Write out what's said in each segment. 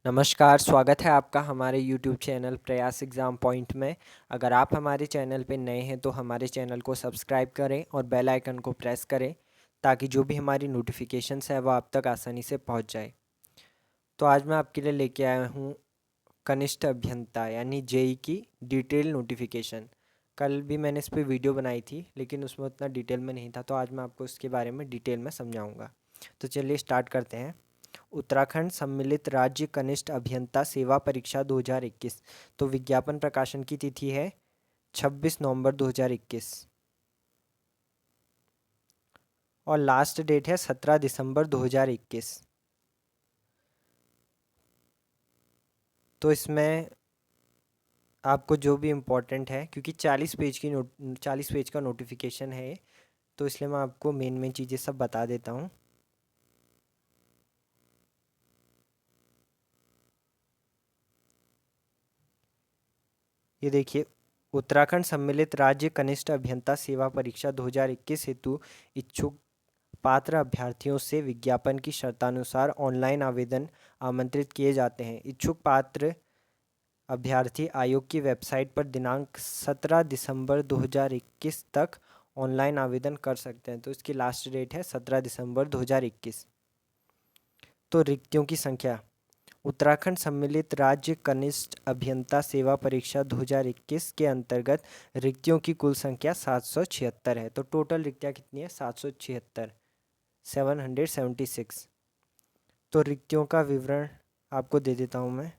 नमस्कार, स्वागत है आपका हमारे यूट्यूब चैनल प्रयास एग्ज़ाम पॉइंट में। अगर आप हमारे चैनल पे नए हैं तो हमारे चैनल को सब्सक्राइब करें और बेल आइकन को प्रेस करें ताकि जो भी हमारी नोटिफिकेशंस है वो आप तक आसानी से पहुंच जाए। तो आज मैं आपके लिए लेके आया हूँ कनिष्ठ अभियंता यानी जेई की डिटेल नोटिफिकेशन। कल भी मैंने इस पर वीडियो बनाई थी लेकिन उसमें उतना डिटेल में नहीं था, तो आज मैं आपको इसके बारे में डिटेल में समझाऊँगा। तो चलिए स्टार्ट करते हैं। उत्तराखंड सम्मिलित राज्य कनिष्ठ अभियंता सेवा परीक्षा 2021। तो विज्ञापन प्रकाशन की तिथि है 26 नवंबर 2021 और लास्ट डेट है 17 दिसंबर 2021। तो इसमें आपको जो भी इम्पोर्टेंट है, क्योंकि 40 पेज का नोटिफिकेशन है तो इसलिए मैं आपको मेन मेन चीज़ें सब बता देता हूँ। ये देखिए, उत्तराखंड सम्मिलित राज्य कनिष्ठ अभियंता सेवा परीक्षा 2021 हेतु इच्छुक पात्र अभ्यर्थियों से विज्ञापन की शर्तानुसार ऑनलाइन आवेदन आमंत्रित किए जाते हैं। इच्छुक पात्र अभ्यर्थी आयोग की वेबसाइट पर दिनांक 17 दिसंबर 2021 तक ऑनलाइन आवेदन कर सकते हैं। तो इसकी लास्ट डेट है 17 दिसंबर 2021। तो रिक्तियों की संख्या, उत्तराखंड सम्मिलित राज्य कनिष्ठ अभियंता सेवा परीक्षा 2021 के अंतर्गत रिक्तियों की कुल संख्या 776 है। तो टोटल रिक्तियाँ कितनी है? 776, 776। तो रिक्तियों का विवरण आपको दे देता हूँ मैं।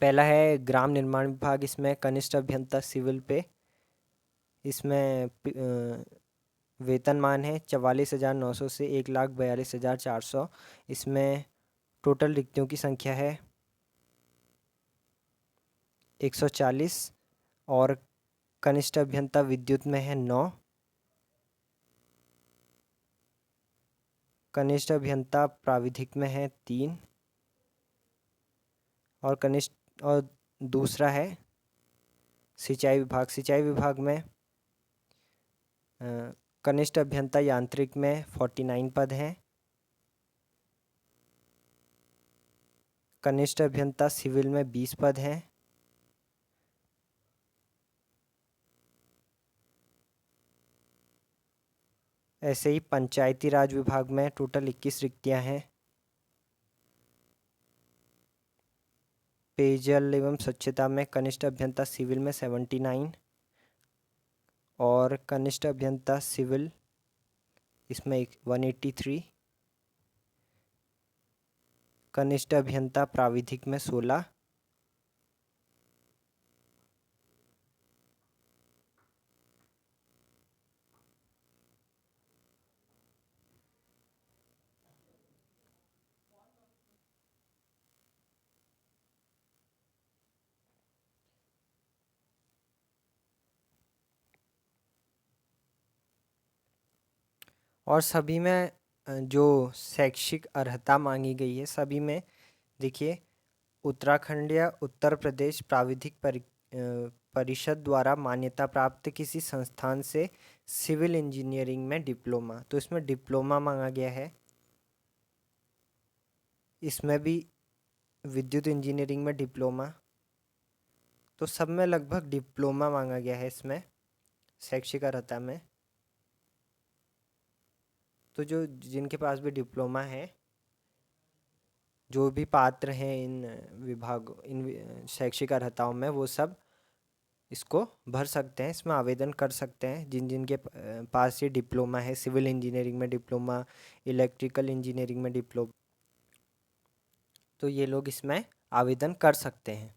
पहला है ग्राम निर्माण विभाग, इसमें कनिष्ठ अभियंता सिविल पे। इसमें वेतनमान है 44,900 से 1,42,400। इसमें टोटल रिक्तियों की संख्या है 140। और कनिष्ठ अभियंता विद्युत में है 9। कनिष्ठ अभियंता प्राविधिक में है 3। और दूसरा है सिंचाई विभाग में कनिष्ठ अभियंता यांत्रिक में 49 पद हैं। कनिष्ठ अभियंता सिविल में 20 पद हैं। ऐसे ही पंचायती राज विभाग में टोटल 21 रिक्तियां हैं। पेयजल एवं स्वच्छता में कनिष्ठ अभियंता सिविल में 79 और कनिष्ठ अभियंता सिविल इसमें 183। कनिष्ठ अभियंता प्राविधिक में 16। और सभी में जो शैक्षिक अर्हता मांगी गई है सभी में देखिए, उत्तराखंड या उत्तर प्रदेश प्राविधिक परिषद द्वारा मान्यता प्राप्त किसी संस्थान से सिविल इंजीनियरिंग में डिप्लोमा। तो इसमें डिप्लोमा मांगा गया है। इसमें भी विद्युत इंजीनियरिंग में डिप्लोमा। तो सब में लगभग डिप्लोमा मांगा गया है इसमें शैक्षिक अर्हता में। तो जो जिनके पास भी डिप्लोमा है, जो भी पात्र हैं इन शैक्षिक अर्हताओं में, वो सब इसको भर सकते हैं, इसमें आवेदन कर सकते हैं। जिन जिनके पास ये डिप्लोमा है, सिविल इंजीनियरिंग में डिप्लोमा, इलेक्ट्रिकल इंजीनियरिंग में डिप्लोमा, तो ये लोग इसमें आवेदन कर सकते हैं।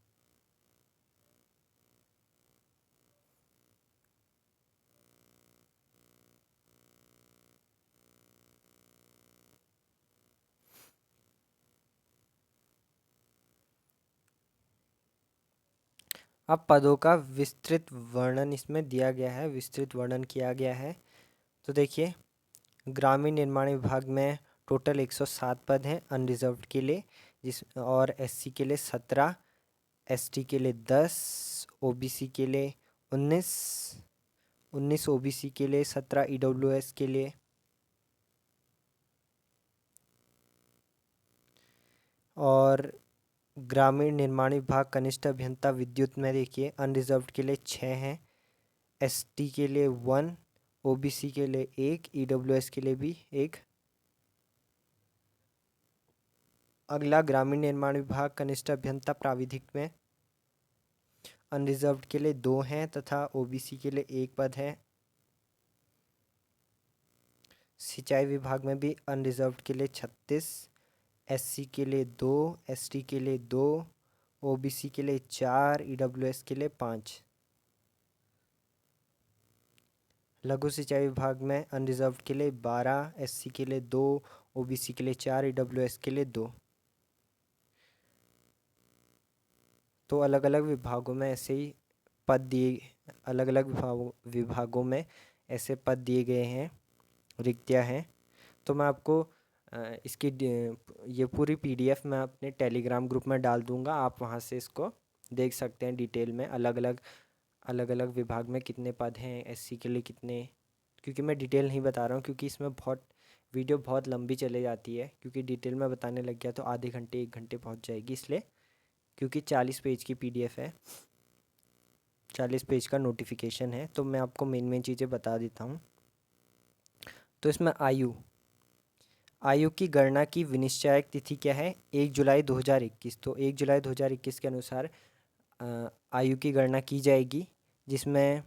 अब पदों का विस्तृत वर्णन इसमें दिया गया है, विस्तृत वर्णन किया गया है। तो देखिए, ग्रामीण निर्माण विभाग में टोटल 107 पद हैं अनरिजर्व्ड के लिए, और एससी के लिए 17, एसटी के लिए 10, ओबीसी के लिए 19 ओबीसी के लिए 17, ईडब्ल्यूएस के लिए और ग्रामीण निर्माण विभाग कनिष्ठ अभियंता विद्युत में देखिए अनरिजर्व्ड के लिए 6 हैं, एसटी के लिए 1, ओबीसी के लिए 1, ईडब्ल्यूएस के लिए भी 1। अगला ग्रामीण निर्माण विभाग कनिष्ठ अभियंता प्राविधिक में अनरिजर्व्ड के लिए 2 हैं तथा ओबीसी के लिए 1 पद है। सिंचाई विभाग में भी अनरिजर्व्ड के लिए 36, एससी के लिए 2, एसटी के लिए 2, ओबीसी के लिए 4, ईडब्ल्यूएस के लिए 5। लघु सिंचाई विभाग में अनरिजर्व्ड के लिए 12, एससी के लिए 2, ओबीसी के लिए 4, ईडब्ल्यूएस के लिए 2। तो अलग अलग विभागों में ऐसे ही पद दिए, अलग अलग विभागों में ऐसे पद दिए गए हैं, रिक्तियाँ हैं। तो मैं आपको इसकी ये पूरी पीडीएफ मैं अपने टेलीग्राम ग्रुप में डाल दूंगा, आप वहाँ से इसको देख सकते हैं डिटेल में, अलग अलग विभाग में कितने पद हैं, एससी के लिए कितने। क्योंकि मैं डिटेल नहीं बता रहा हूँ क्योंकि इसमें वीडियो बहुत लंबी चले जाती है, क्योंकि डिटेल में बताने लग गया तो आधे घंटे 1 घंटे पहुँच जाएगी, इसलिए। क्योंकि 40 पेज की पीडीएफ है, 40 पेज का नोटिफिकेशन है, तो मैं आपको मेन चीज़ें बता देता हूँ। तो इसमें आयु की गणना की विनिश्चायक तिथि क्या है? 1 जुलाई 2021। तो 1 जुलाई 2021 के अनुसार आयु की गणना की जाएगी, जिसमें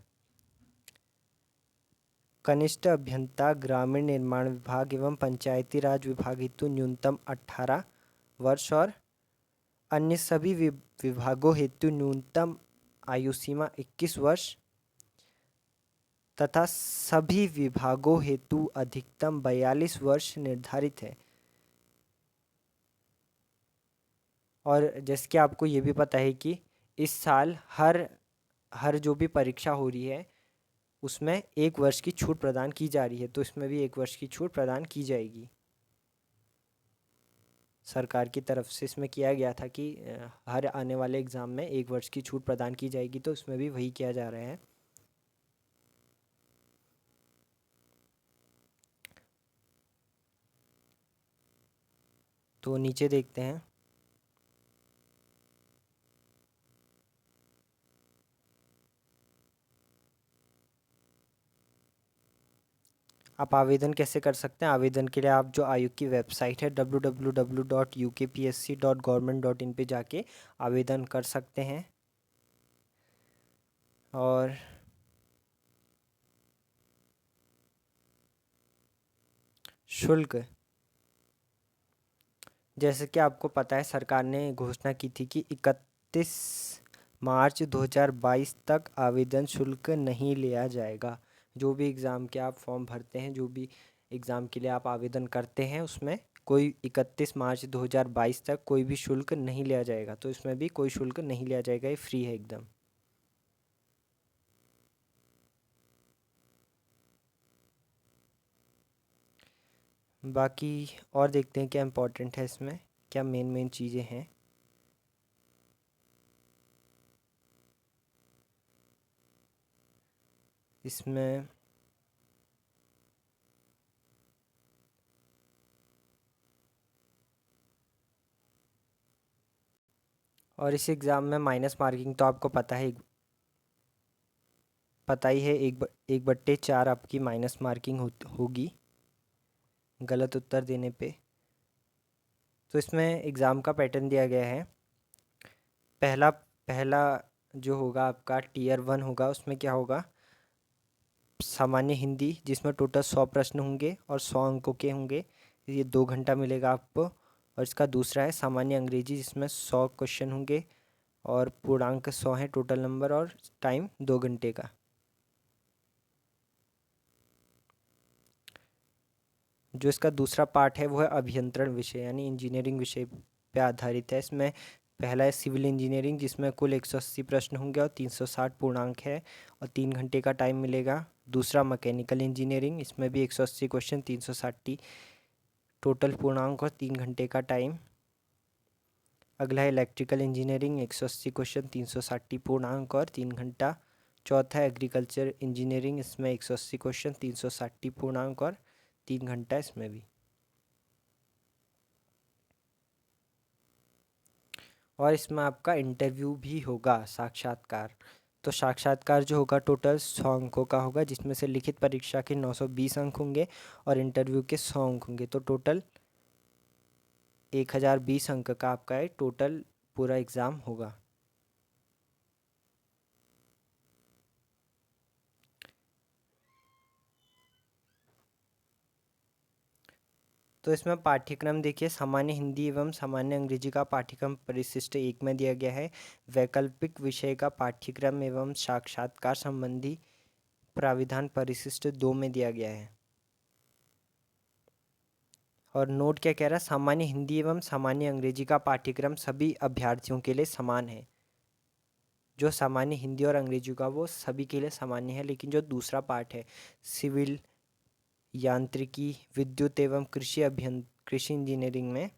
कनिष्ठ अभियंता ग्रामीण निर्माण विभाग एवं पंचायती राज विभाग हेतु न्यूनतम 18 वर्ष और अन्य सभी विभागों हेतु न्यूनतम आयु सीमा 21 वर्ष तथा सभी विभागों हेतु अधिकतम 42 वर्ष निर्धारित है। और जैसे कि आपको ये भी पता है कि इस साल हर जो भी परीक्षा हो रही है उसमें 1 वर्ष की छूट प्रदान की जा रही है, तो इसमें भी 1 वर्ष की छूट प्रदान की जाएगी। सरकार की तरफ से इसमें किया गया था कि हर आने वाले एग्ज़ाम में 1 वर्ष की छूट प्रदान की जाएगी, तो इसमें भी वही किया जा रहा है। तो नीचे देखते हैं। आप आवेदन कैसे कर सकते हैं? आवेदन के लिए आप जो आयोग की वेबसाइट है www.ukpsc.government.in पे जाके आवेदन कर सकते हैं। और शुल्क, जैसे कि आपको पता है सरकार ने घोषणा की थी कि 31 मार्च 2022 तक आवेदन शुल्क नहीं लिया जाएगा। जो भी एग्ज़ाम के आप फॉर्म भरते हैं, जो भी एग्ज़ाम के लिए आप आवेदन करते हैं, उसमें कोई 31 मार्च 2022 तक कोई भी शुल्क नहीं लिया जाएगा। तो इसमें भी कोई शुल्क नहीं लिया जाएगा, ये फ्री है एकदम। बाकी और देखते हैं क्या इम्पोर्टेंट है इसमें, क्या मेन चीज़ें हैं। इसमें और इस एग्ज़ाम में माइनस मार्किंग तो आपको पता ही है, 1/4 आपकी माइनस मार्किंग होगी गलत उत्तर देने पे। तो इसमें एग्ज़ाम का पैटर्न दिया गया है। पहला जो होगा आपका टीयर 1 होगा, उसमें क्या होगा? सामान्य हिंदी, जिसमें टोटल 100 प्रश्न होंगे और 100 अंकों के होंगे, ये 2 घंटा मिलेगा आपको। और इसका दूसरा है सामान्य अंग्रेजी, जिसमें 100 क्वेश्चन होंगे और पूर्णांक 100 है टोटल नंबर, और टाइम 2 घंटे का। जो इसका दूसरा पार्ट है वो है अभियंत्रण विषय, यानी इंजीनियरिंग विषय पे आधारित है। इसमें पहला है सिविल इंजीनियरिंग, जिसमें कुल 180 प्रश्न होंगे और 360 पूर्णांक है और 3 घंटे का टाइम मिलेगा। दूसरा मैकेनिकल इंजीनियरिंग, इसमें भी 180 क्वेश्चन, 360 टोटल पूर्णांक और 3 घंटे का टाइम। अगला है इलेक्ट्रिकल इंजीनियरिंग, 180 क्वेश्चन, 360 पूर्णांक और 3 घंटा। चौथा है एग्रीकल्चर इंजीनियरिंग, इसमें 180 क्वेश्चन, 360 पूर्णांक और 3 घंटा इसमें भी। और इसमें आपका इंटरव्यू भी होगा, साक्षात्कार। तो साक्षात्कार जो होगा टोटल 100 अंकों का होगा, जिसमें से लिखित परीक्षा के 920 अंक होंगे और इंटरव्यू के 100 अंक होंगे। तो टोटल 1020 अंक का आपका ये टोटल पूरा एग्ज़ाम होगा। तो इसमें पाठ्यक्रम देखिए, सामान्य हिंदी एवं सामान्य अंग्रेजी का पाठ्यक्रम परिशिष्ट 1 में दिया गया है। वैकल्पिक विषय का पाठ्यक्रम एवं साक्षात्कार संबंधी प्राविधान परिशिष्ट 2 में दिया गया है। और नोट क्या कह रहा है, सामान्य हिंदी एवं सामान्य अंग्रेजी का पाठ्यक्रम सभी अभ्यर्थियों के लिए समान है। जो सामान्य हिंदी और अंग्रेजी का वो सभी के लिए सामान्य है, लेकिन जो दूसरा पार्ट है सिविल, यांत्रिकी, विद्युत एवं कृषि इंजीनियरिंग में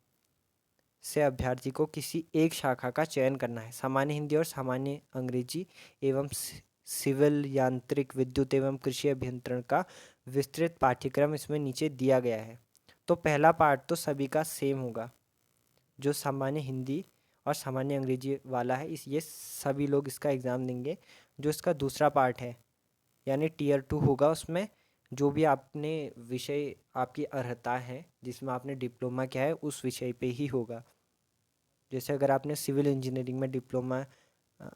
से अभ्यर्थी को किसी एक शाखा का चयन करना है। सामान्य हिंदी और सामान्य अंग्रेजी एवं सिविल, यांत्रिक, विद्युत एवं कृषि अभियंत्रण का विस्तृत पाठ्यक्रम इसमें नीचे दिया गया है। तो पहला पार्ट तो सभी का सेम होगा, जो सामान्य हिंदी और सामान्य अंग्रेजी वाला है ये सभी लोग इसका एग्ज़ाम देंगे। जो इसका दूसरा पार्ट है यानी टीयर 2 होगा, उसमें जो भी आपने विषय आपकी अर्हता है जिसमें आपने डिप्लोमा किया है उस विषय पे ही होगा। जैसे अगर आपने सिविल इंजीनियरिंग में डिप्लोमा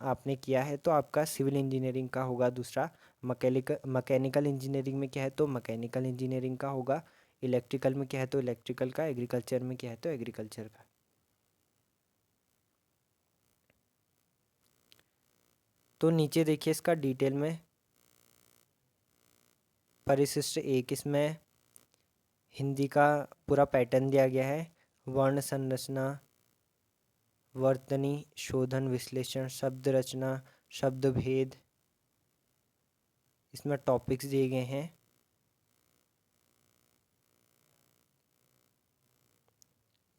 आपने किया है तो आपका सिविल इंजीनियरिंग का होगा दूसरा। मैकेनिकल इंजीनियरिंग में क्या है तो मैकेनिकल इंजीनियरिंग का होगा। इलेक्ट्रिकल में क्या है तो इलेक्ट्रिकल का। एग्रीकल्चर में क्या है तो एग्रीकल्चर का। तो नीचे देखिए इसका डिटेल में परिशिष्ट 1, इसमें हिंदी का पूरा पैटर्न दिया गया है। वर्ण संरचना, वर्तनी, शोधन, विश्लेषण, शब्द रचना, शब्द भेद, इसमें टॉपिक्स दिए गए हैं।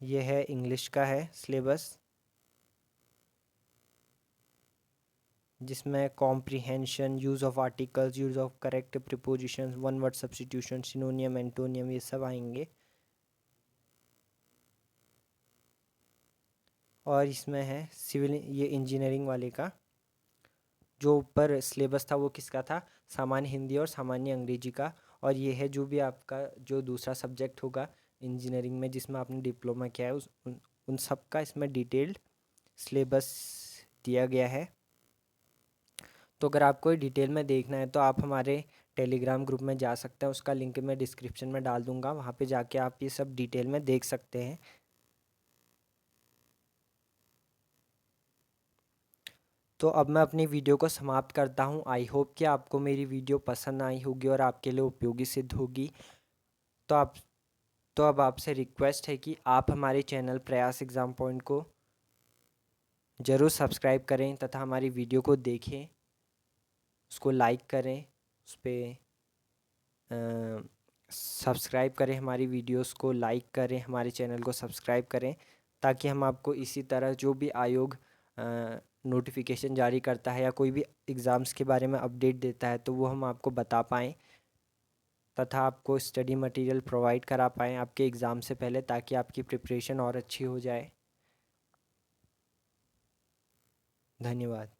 यह है इंग्लिश का है सिलेबस, जिसमें comprehension, use of articles, use of correct preposition, one word substitution, सिनोनियम, antonym, ये सब आएंगे। और इसमें है सिविल, ये इंजीनियरिंग वाले का जो ऊपर सिलेबस था वो किसका था, सामान्य हिंदी और सामान्य अंग्रेजी का। और ये है जो भी आपका जो दूसरा सब्जेक्ट होगा इंजीनियरिंग में जिसमें आपने डिप्लोमा किया है उन सब का इसमें डिटेल्ड सिलेबस दिया गया है। तो अगर आपको डिटेल में देखना है तो आप हमारे टेलीग्राम ग्रुप में जा सकते हैं, उसका लिंक मैं डिस्क्रिप्शन में डाल दूंगा, वहाँ पे जाके आप ये सब डिटेल में देख सकते हैं। तो अब मैं अपनी वीडियो को समाप्त करता हूँ। आई होप कि आपको मेरी वीडियो पसंद आई होगी और आपके लिए उपयोगी सिद्ध होगी। तो आप तो अब आपसे रिक्वेस्ट है कि आप हमारे चैनल प्रयास एग्ज़ाम पॉइंट को ज़रूर सब्सक्राइब करें तथा हमारी वीडियो को देखें, उसको लाइक करें, उस पर सब्सक्राइब करें, हमारी वीडियोस को लाइक करें, हमारे चैनल को सब्सक्राइब करें, ताकि हम आपको इसी तरह जो भी आयोग नोटिफिकेशन जारी करता है या कोई भी एग्ज़ाम्स के बारे में अपडेट देता है तो वो हम आपको बता पाएँ तथा आपको स्टडी मटेरियल प्रोवाइड करा पाएँ आपके एग्ज़ाम से पहले, ताकि आपकी प्रिपरेशन और अच्छी हो जाए। धन्यवाद।